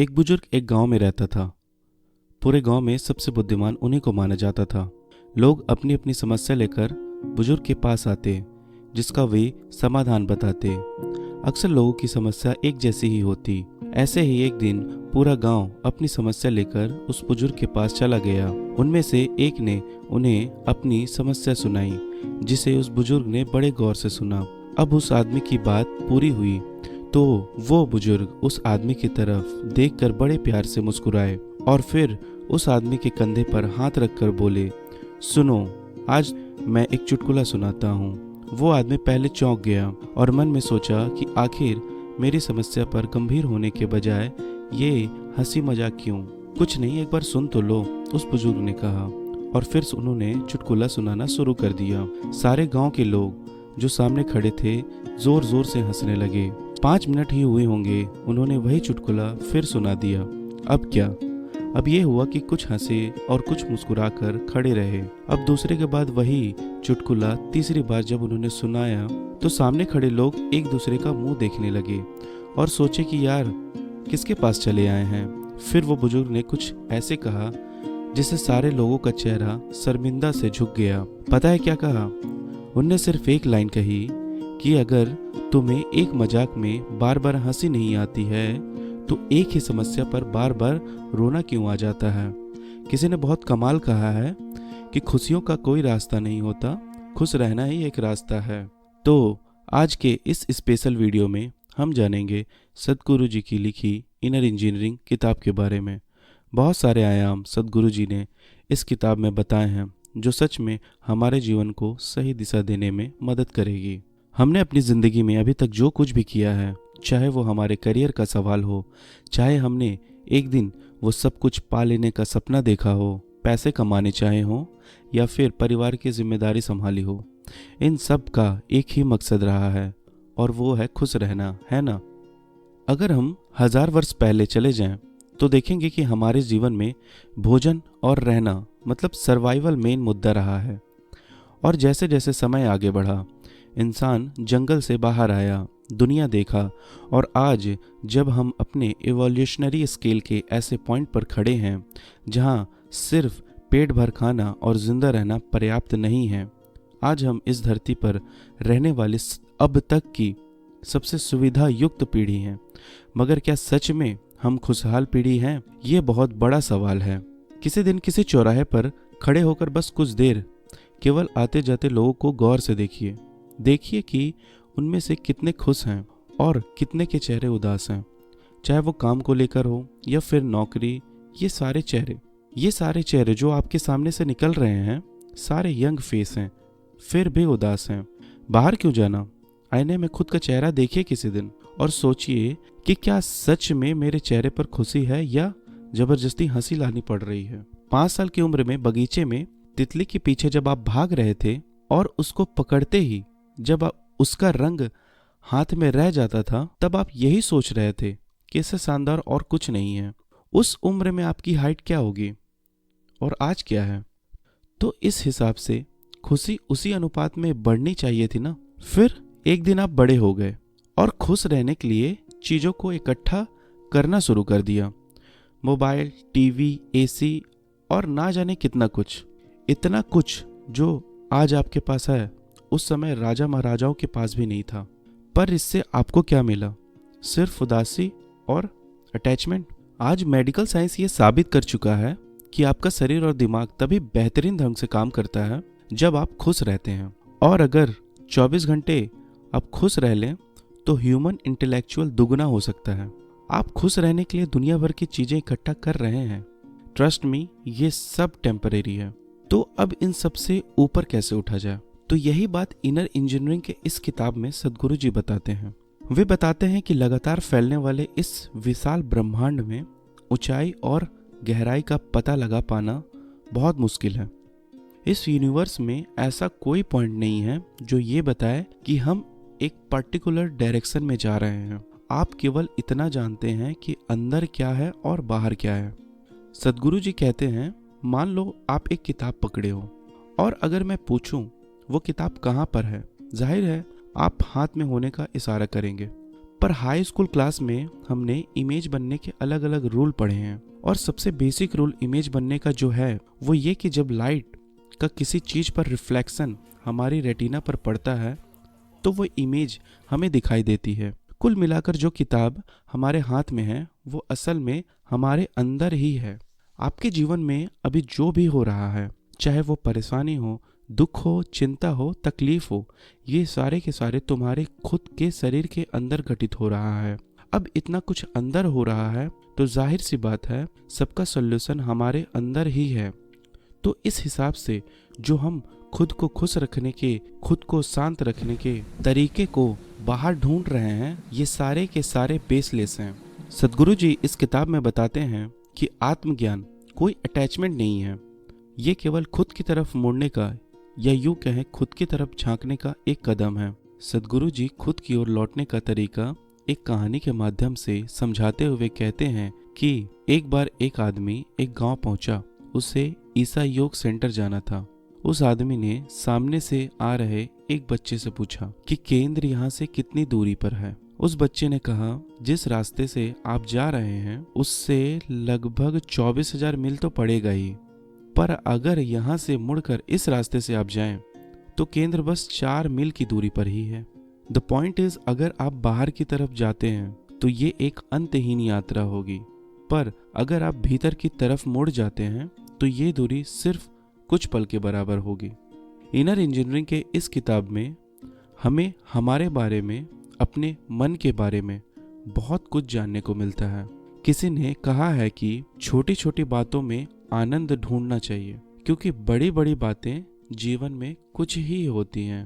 एक बुजुर्ग एक गांव में रहता था। पूरे गांव में सबसे बुद्धिमान उन्हीं को माना जाता था। लोग अपनी अपनी समस्या लेकर बुजुर्ग के पास आते, जिसका वे समाधान बताते। अक्सर लोगों की समस्या एक जैसी ही होती। ऐसे ही एक दिन पूरा गांव अपनी समस्या लेकर उस बुजुर्ग के पास चला गया। उनमें से एक ने उन्हें अपनी समस्या सुनाई, जिसे उस बुजुर्ग ने बड़े गौर से सुना। अब उस आदमी की बात पूरी हुई तो वो बुजुर्ग उस आदमी की तरफ देखकर बड़े प्यार से मुस्कुराए और फिर उस आदमी के कंधे पर हाथ रखकर बोले, सुनो, आज मैं एक चुटकुला सुनाता हूँ। वो आदमी पहले चौंक गया और मन में सोचा कि आखिर मेरी समस्या पर गंभीर होने के बजाय ये हंसी मजाक क्यों। कुछ नहीं, एक बार सुन तो लो, उस बुजुर्ग ने कहा। और फिर उन्होंने चुटकुला सुनाना शुरू कर दिया। सारे गांव के लोग जो सामने खड़े थे जोर जोर से हंसने लगे। 5 मिनट ही हुए होंगे, उन्होंने वही चुटकुला फिर सुना दिया। अब क्या? अब ये हुआ कि कुछ हंसे और कुछ मुस्कुराकर खड़े रहे। अब दूसरे के बाद वही चुटकुला तीसरी बार जब उन्होंने सुनाया तो सामने खड़े लोग एक दूसरे का मुंह देखने लगे और सोचे कि यार किसके पास चले आए हैं। फिर वो बुजुर्ग ने कुछ ऐसे कहा जिससे सारे लोगों का चेहरा शर्मिंदा से झुक गया। पता है क्या कहा? उनने सिर्फ एक लाइन कही कि अगर तुम्हें एक मजाक में बार बार हंसी नहीं आती है तो एक ही समस्या पर बार बार रोना क्यों आ जाता है। किसी ने बहुत कमाल कहा है कि खुशियों का कोई रास्ता नहीं होता, खुश रहना ही एक रास्ता है। तो आज के इस स्पेशल वीडियो में हम जानेंगे सद्गुरु जी की लिखी इनर इंजीनियरिंग किताब के बारे में। बहुत सारे आयाम सद्गुरु जी ने इस किताब में बताए हैं जो सच में हमारे जीवन को सही दिशा देने में मदद करेगी। हमने अपनी ज़िंदगी में अभी तक जो कुछ भी किया है, चाहे वो हमारे करियर का सवाल हो, चाहे हमने एक दिन वो सब कुछ पा लेने का सपना देखा हो, पैसे कमाने चाहे हो या फिर परिवार की जिम्मेदारी संभाली हो, इन सब का एक ही मकसद रहा है और वो है खुश रहना, है ना? अगर हम 1000 वर्ष पहले चले जाएं तो देखेंगे कि हमारे जीवन में भोजन और रहना मतलब सर्वाइवल मेन मुद्दा रहा है। और जैसे जैसे समय आगे बढ़ा, इंसान जंगल से बाहर आया, दुनिया देखा और आज जब हम अपने इवोल्यूशनरी स्केल के ऐसे पॉइंट पर खड़े हैं जहां सिर्फ पेट भर खाना और जिंदा रहना पर्याप्त नहीं है, आज हम इस धरती पर रहने वाली अब तक की सबसे सुविधा युक्त पीढ़ी हैं। मगर क्या सच में हम खुशहाल पीढ़ी हैं? ये बहुत बड़ा सवाल है। किसी दिन किसी चौराहे पर खड़े होकर बस कुछ देर केवल आते जाते लोगों को गौर से देखिए कि उनमें से कितने खुश हैं और कितने के चेहरे उदास हैं। चाहे वो काम को लेकर हो या फिर नौकरी, ये सारे चेहरे जो आपके सामने से निकल रहे हैं, सारे यंग फेस हैं, फिर भी उदास हैं। बाहर क्यों जाना? आईने में खुद का चेहरा देखिए किसी दिन और सोचिए कि क्या सच में मेरे चेहरे पर खुशी है या जबरदस्ती हंसी लानी पड़ रही है। 5 साल की उम्र में बगीचे में तितली के पीछे जब आप भाग रहे थे और उसको पकड़ते ही जब उसका रंग हाथ में रह जाता था, तब आप यही सोच रहे थे कि इससे शानदार और कुछ नहीं है। उस उम्र में आपकी हाइट क्या होगी और आज क्या है? तो इस हिसाब से खुशी उसी अनुपात में बढ़नी चाहिए थी ना। फिर एक दिन आप बड़े हो गए और खुश रहने के लिए चीजों को इकट्ठा करना शुरू कर दिया। मोबाइल, टीवी, एसी और ना जाने कितना कुछ। इतना कुछ जो आज आपके पास है, उस समय राजा महाराजाओं के पास भी नहीं था। पर इससे आपको क्या मिला? सिर्फ उदासी और अटैचमेंट। आज मेडिकल साइंस ये साबित कर चुका है कि आपका शरीर और दिमाग तभी बेहतरीन ढंग से काम करता है जब आप खुश रहते हैं। और अगर 24 घंटे आप खुश रह लें तो ह्यूमन इंटेलेक्चुअल दुगना हो सकता है। आप खुश रहने के लिए दुनिया भर की चीजें इकट्ठा कर रहे हैं। ट्रस्ट मी, ये सब टेम्परेरी है। तो अब इन सब से ऊपर कैसे उठा जाए? तो यही बात इनर इंजीनियरिंग के इस किताब में सद्गुरु जी बताते हैं। वे बताते हैं कि लगातार फैलने वाले इस विशाल ब्रह्मांड में ऊंचाई और गहराई का पता लगा पाना बहुत मुश्किल है। इस यूनिवर्स में ऐसा कोई पॉइंट नहीं है जो ये बताए कि हम एक पर्टिकुलर डायरेक्शन में जा रहे हैं। आप केवल इतना जानते हैं कि अंदर क्या है और बाहर क्या है। सद्गुरु जी कहते हैं, मान लो आप एक किताब पकड़े हो और अगर मैं पूछूं वो किताब कहाँ पर है, जाहिर है आप हाथ में होने का इशारा करेंगे। पर हाई स्कूल क्लास में हमने इमेज बनने के अलग अलग रूल पढ़े हैं, और सबसे बेसिक रूल इमेज बनने का जो है वो ये कि जब लाइट का किसी चीज पर रिफ्लेक्शन हमारी रेटिना पर पड़ता है तो वो इमेज हमें दिखाई देती है। कुल मिलाकर जो किताब हमारे हाथ में है वो असल में हमारे अंदर ही है। आपके जीवन में अभी जो भी हो रहा है, चाहे वो परेशानी हो, दुख हो, चिंता हो, तकलीफ हो, ये सारे के सारे तुम्हारे खुद के शरीर के अंदर घटित हो रहा है। अब इतना कुछ अंदर हो रहा है तो जाहिर सी बात है सबका सॉल्यूशन हमारे अंदर ही है। तो इस हिसाब से जो हम खुद को खुश रखने के, खुद को शांत रखने के तरीके को बाहर ढूंढ रहे हैं, ये सारे के सारे बेसलेस हैं। सद्गुरु जी इस किताब में बताते हैं कि आत्मज्ञान कोई अटैचमेंट नहीं है, ये केवल खुद की तरफ मुड़ने का या यूं कहें खुद की तरफ झांकने का एक कदम है। सद्गुरु जी खुद की ओर लौटने का तरीका एक कहानी के माध्यम से समझाते हुए कहते हैं कि एक बार एक आदमी एक गांव पहुंचा। उसे ईसा योग सेंटर जाना था। उस आदमी ने सामने से आ रहे एक बच्चे से पूछा कि केंद्र यहाँ से कितनी दूरी पर है। उस बच्चे ने कहा, जिस रास्ते से आप जा रहे हैं उससे लगभग 24,000 मील तो पड़ेगा ही, पर अगर यहाँ से मुड़कर इस रास्ते से आप जाएं तो केंद्र बस 4 मील की दूरी पर ही है। द पॉइंट इज, अगर आप बाहर की तरफ जाते हैं तो ये एक अंतहीन यात्रा होगी, पर अगर आप भीतर की तरफ मुड़ जाते हैं तो ये दूरी सिर्फ कुछ पल के बराबर होगी। इनर इंजीनियरिंग के इस किताब में हमें हमारे बारे में, अपने मन के बारे में बहुत कुछ जानने को मिलता है। किसी ने कहा है कि छोटी छोटी बातों में आनंद ढूंढना चाहिए, क्योंकि बड़ी बड़ी बातें जीवन में कुछ ही होती हैं।